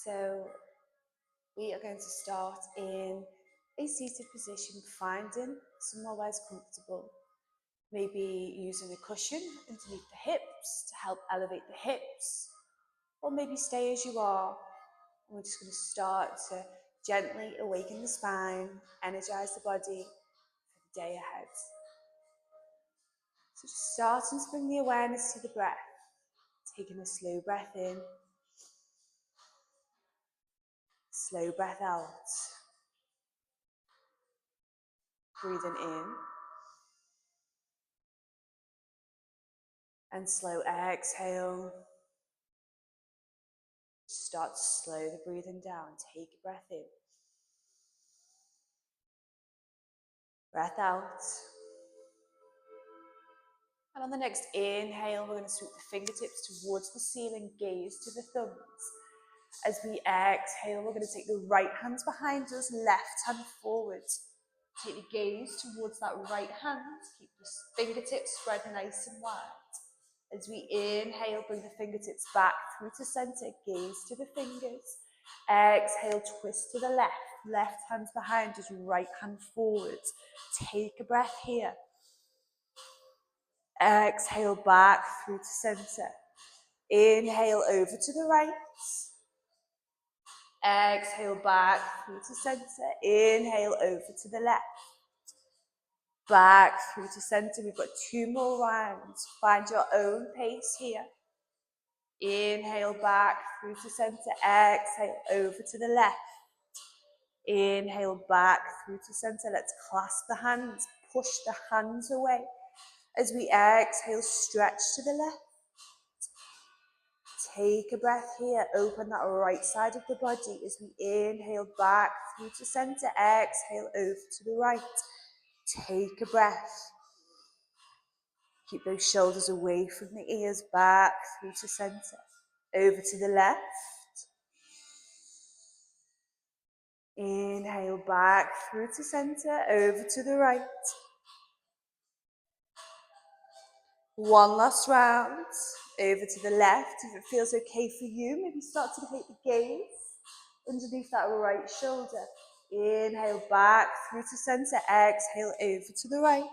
So we are going to start in a seated position, finding somewhere where it's comfortable. Maybe using a cushion underneath the hips to help elevate the hips, or maybe stay as you are. And we're just going to start to gently awaken the spine, energize the body for the day ahead. So just starting to bring the awareness to the breath, taking a slow breath in, slow breath out, breathing in, and slow exhale. Start to slow the breathing down. Take a breath in. Breath out. And on the next inhale, we're going to sweep the fingertips towards the ceiling, gaze to the thumbs. As we exhale, we're going to take the right hands behind us, left hand forwards. Take the gaze towards that right hand. Keep the fingertips spread nice and wide. As we inhale, bring the fingertips back through to center, gaze to the fingers. Exhale, twist to the left. Left hand's behind us, right hand forwards. Take a breath here. Exhale, back through to center. Inhale, over to the right. Exhale, back through to center. Inhale, over to the left. Back through to center. We've got 2 more rounds. Find your own pace here. Inhale, back through to center. Exhale, over to the left. Inhale, back through to center. Let's clasp the hands. Push the hands away. As we exhale, stretch to the left. Take a breath here. Open that right side of the body as we inhale back through to center. Exhale over to the right. Take a breath. Keep those shoulders away from the ears. Back through to center. Over to the left. Inhale back through to center. Over to the right. One last round. Over to the left. If it feels okay for you, maybe start to take the gaze underneath that right shoulder. Inhale back through to center. Exhale over to the right.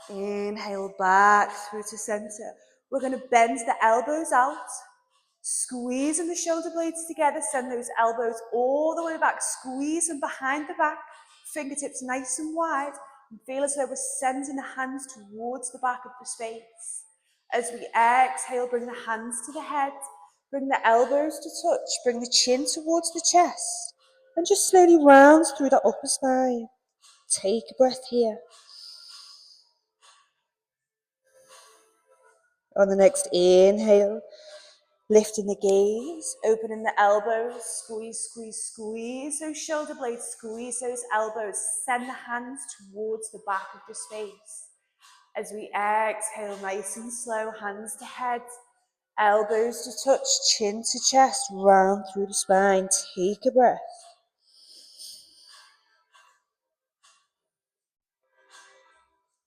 Inhale back through to center. We're going to bend the elbows out. Squeezing the shoulder blades together. Send those elbows all the way back. Squeeze them behind the back. Fingertips nice and wide. And feel as though we're sending the hands towards the back of the space. As we exhale, bring the hands to the head. Bring the elbows to touch. Bring the chin towards the chest. And just slowly round through the upper spine. Take a breath here. On the next inhale, lifting the gaze, opening the elbows, squeeze, squeeze, squeeze those shoulder blades, squeeze those elbows, send the hands towards the back of the space. As we exhale, nice and slow, hands to head, elbows to touch, chin to chest, round through the spine. Take a breath.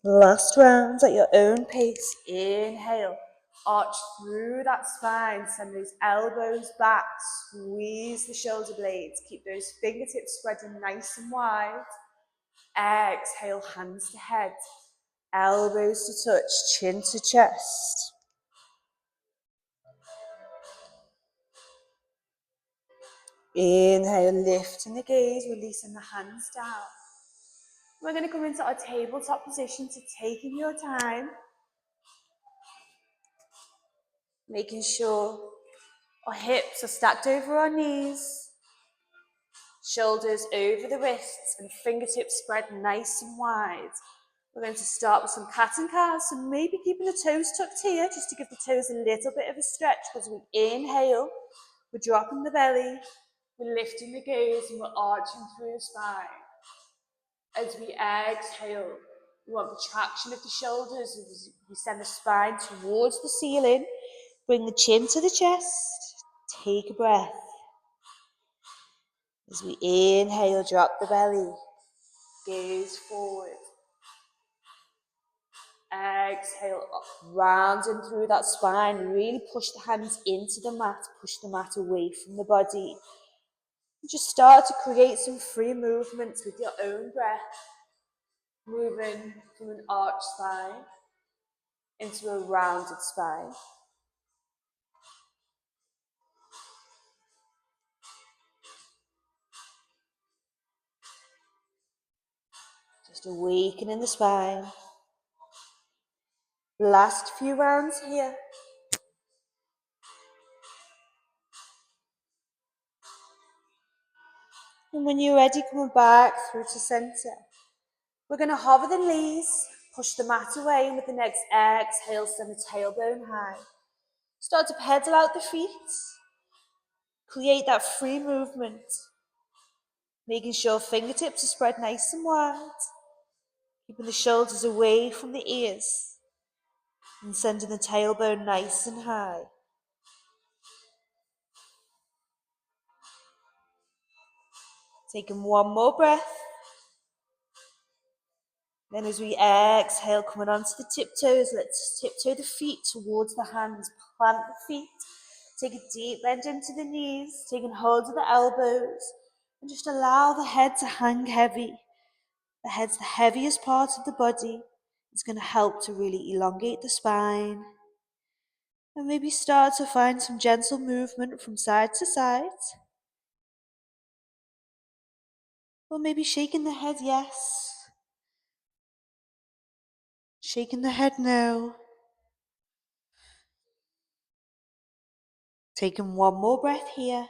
Last round at your own pace. Inhale, arch through that spine, send those elbows back, squeeze the shoulder blades, keep those fingertips spreading nice and wide. Exhale, hands to head, elbows to touch, chin to chest. Inhale, lifting the gaze, releasing the hands down. We're going to come into our tabletop position, so taking your time, making sure our hips are stacked over our knees, shoulders over the wrists, and fingertips spread nice and wide. We're going to start with some cat and cow, so maybe keeping the toes tucked here, just to give the toes a little bit of a stretch. As we inhale, we're dropping the belly, we're lifting the gaze, and we're arching through the spine. As we exhale, we want the traction of the shoulders as we send the spine towards the ceiling. Bring the chin to the chest. Take a breath. As we inhale, drop the belly. Gaze forward. Exhale up, rounding through that spine. Really push the hands into the mat, push the mat away from the body. Just start to create some free movements with your own breath, moving from an arched spine into a rounded spine. Just awakening the spine. Last few rounds here. And when you're ready, coming back through to center. We're going to hover the knees, push the mat away, and with the next exhale, send the tailbone high. Start to pedal out the feet. Create that free movement. Making sure fingertips are spread nice and wide. Keeping the shoulders away from the ears. And sending the tailbone nice and high. Taking one more breath. Then as we exhale, coming onto the tiptoes, let's tiptoe the feet towards the hands. Plant the feet. Take a deep bend into the knees, taking hold of the elbows, and just allow the head to hang heavy. The head's the heaviest part of the body. It's going to help to really elongate the spine. And maybe start to find some gentle movement from side to side. Or maybe shaking the head, yes. Shaking the head, no. Taking one more breath here.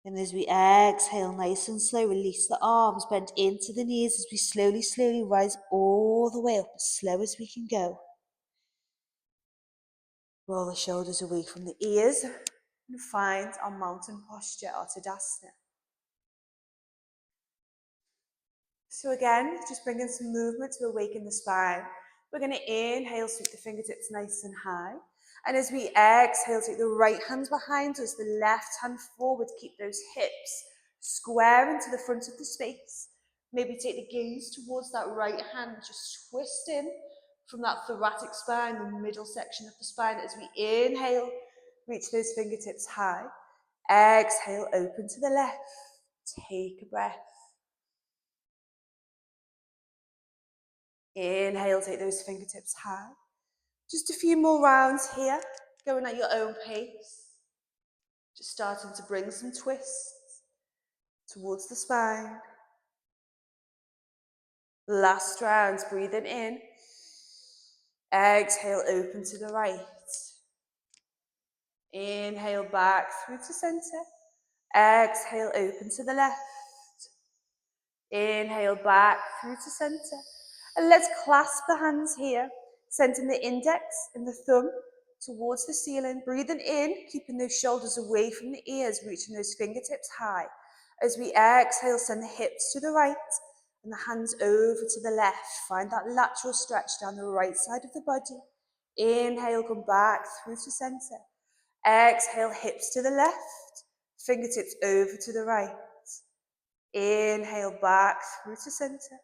And as we exhale, nice and slow, release the arms, bend into the knees as we slowly rise all the way up as slow as we can go. Roll the shoulders away from the ears and find our mountain posture, our Tadasana. So again, just bringing some movement to awaken the spine. We're going to inhale, sweep the fingertips nice and high. And as we exhale, take the right hand behind us, the left hand forward. Keep those hips square into the front of the space. Maybe take the gaze towards that right hand, just twist in from that thoracic spine, the middle section of the spine. As we inhale, reach those fingertips high. Exhale, open to the left. Take a breath. Inhale, take those fingertips high. Just a few more rounds here, going at your own pace. Just starting to bring some twists towards the spine. Last round, breathing in. Exhale, open to the right. Inhale, back through to center. Exhale, open to the left. Inhale, back through to center. And let's clasp the hands here, sending the index and the thumb towards the ceiling. Breathing in, keeping those shoulders away from the ears, reaching those fingertips high. As we exhale, send the hips to the right and the hands over to the left. Find that lateral stretch down the right side of the body. Inhale, come back through to center. Exhale, hips to the left, fingertips over to the right. Inhale, back through to center.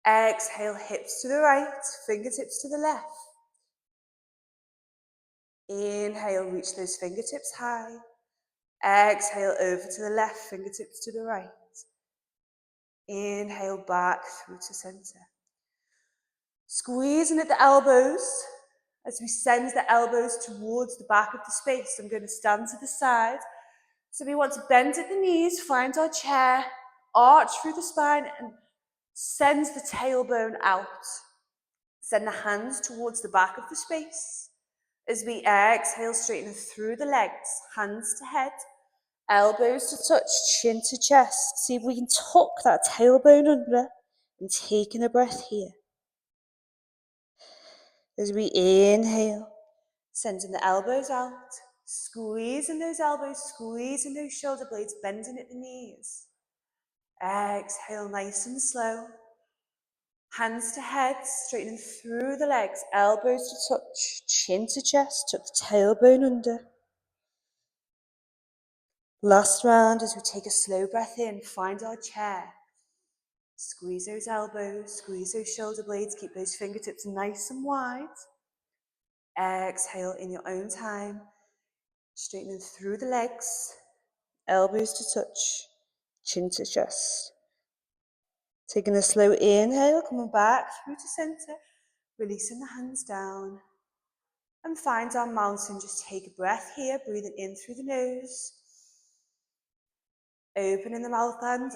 Exhale, hips to the right, fingertips to the left. Inhale, reach those fingertips high. Exhale, over to the left, fingertips to the right. Inhale, back through to center. Squeezing at the elbows as we send the elbows towards the back of the space. I'm going to stand to the side. So we want to bend at the knees, find our chair, arch through the spine, and send the tailbone out. Send the hands towards the back of the space. As we exhale, straighten through the legs, hands to head, elbows to touch, chin to chest. See if we can tuck that tailbone under and taking a breath here. As we inhale, sending the elbows out, squeezing those elbows, squeezing those shoulder blades, bending at the knees. Exhale, nice and slow. Hands to head, straightening through the legs, elbows to touch, chin to chest, tuck the tailbone under. Last round as we take a slow breath in, find our chair. Squeeze those elbows, squeeze those shoulder blades, keep those fingertips nice and wide. Exhale in your own time. Straighten them through the legs, elbows to touch, chin to chest. Taking a slow inhale, coming back through to center, releasing the hands down. And find our mountain. Just take a breath here, breathing in through the nose. Opening the mouth and